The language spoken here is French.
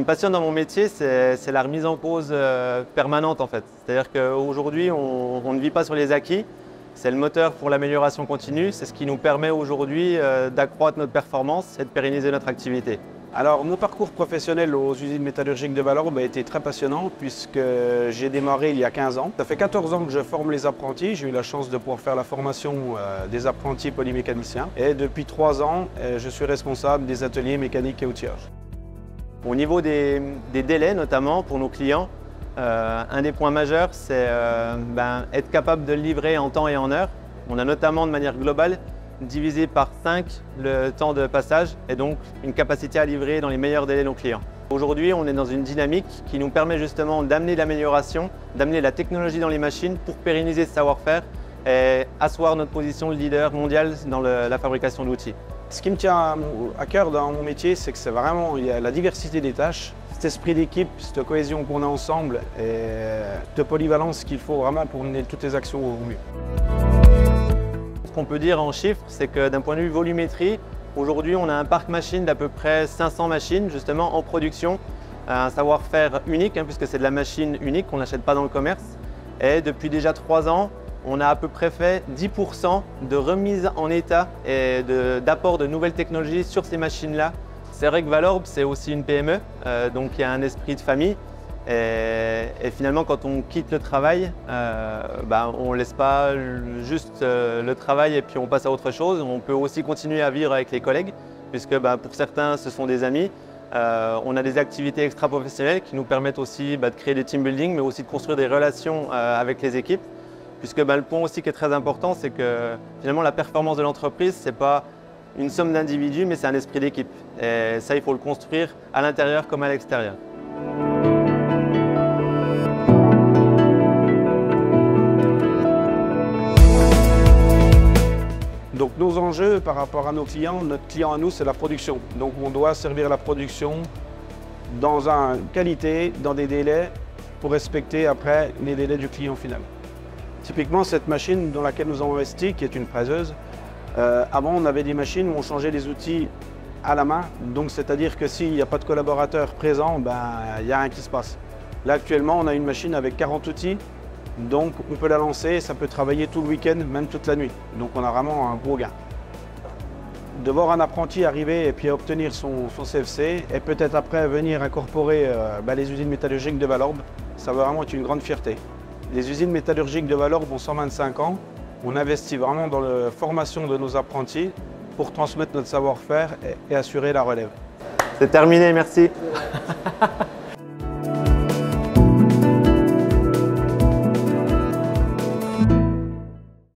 qui me passionne dans mon métier, c'est la remise en cause permanente en fait. C'est-à-dire qu'aujourd'hui, on ne vit pas sur les acquis. C'est le moteur pour l'amélioration continue. C'est ce qui nous permet aujourd'hui d'accroître notre performance et de pérenniser notre activité. Alors, mon parcours professionnel aux usines métallurgiques de Valorbe a été très passionnant puisque j'ai démarré il y a 15 ans. Ça fait 14 ans que je forme les apprentis. J'ai eu la chance de pouvoir faire la formation des apprentis polymécaniciens. Et depuis 3 ans, je suis responsable des ateliers mécanique et outillage. Au niveau des délais, notamment pour nos clients, un des points majeurs, c'est être capable de le livrer en temps et en heure. On a notamment de manière globale divisé par 5 le temps de passage et donc une capacité à livrer dans les meilleurs délais nos clients. Aujourd'hui, on est dans une dynamique qui nous permet justement d'amener l'amélioration, d'amener la technologie dans les machines pour pérenniser ce savoir-faire et asseoir notre position de leader mondial dans la fabrication d'outils. Ce qui me tient à cœur dans mon métier, c'est que c'est vraiment il y a la diversité des tâches, cet esprit d'équipe, cette cohésion qu'on a ensemble et cette polyvalence qu'il faut vraiment pour mener toutes les actions au mieux. Ce qu'on peut dire en chiffres, c'est que d'un point de vue volumétrie, aujourd'hui on a un parc machine d'à peu près 500 machines justement en production, un savoir-faire unique puisque c'est de la machine unique qu'on n'achète pas dans le commerce. Et depuis déjà 3 ans, on a à peu près fait 10% de remise en état et d'apport de nouvelles technologies sur ces machines-là. C'est vrai que Valorbe, c'est aussi une PME, donc il y a un esprit de famille. Et finalement, quand on quitte le travail, on ne laisse pas juste le travail et puis on passe à autre chose. On peut aussi continuer à vivre avec les collègues, puisque pour certains, ce sont des amis. On a des activités extra-professionnelles qui nous permettent aussi de créer des team building, mais aussi de construire des relations avec les équipes. Puisque le point aussi qui est très important, c'est que finalement la performance de l'entreprise, ce n'est pas une somme d'individus, mais c'est un esprit d'équipe. Et ça, il faut le construire à l'intérieur comme à l'extérieur. Donc nos enjeux par rapport à nos clients, notre client à nous, c'est la production. Donc on doit servir la production dans une qualité, dans des délais, pour respecter après les délais du client final. Typiquement, cette machine dans laquelle nous avons investi, qui est une fraiseuse, avant on avait des machines où on changeait les outils à la main. Donc c'est-à-dire que s'il n'y a pas de collaborateur présent, il n'y a rien qui se passe. Là actuellement, on a une machine avec 40 outils. Donc on peut la lancer et ça peut travailler tout le week-end, même toute la nuit. Donc on a vraiment un gros gain. De voir un apprenti arriver et puis obtenir son CFC et peut-être après venir incorporer les usines métallurgiques de Valorbe, ça va vraiment être une grande fierté. Les usines métallurgiques de Valorbe ont 125 ans. On investit vraiment dans la formation de nos apprentis pour transmettre notre savoir-faire et assurer la relève. C'est terminé, merci.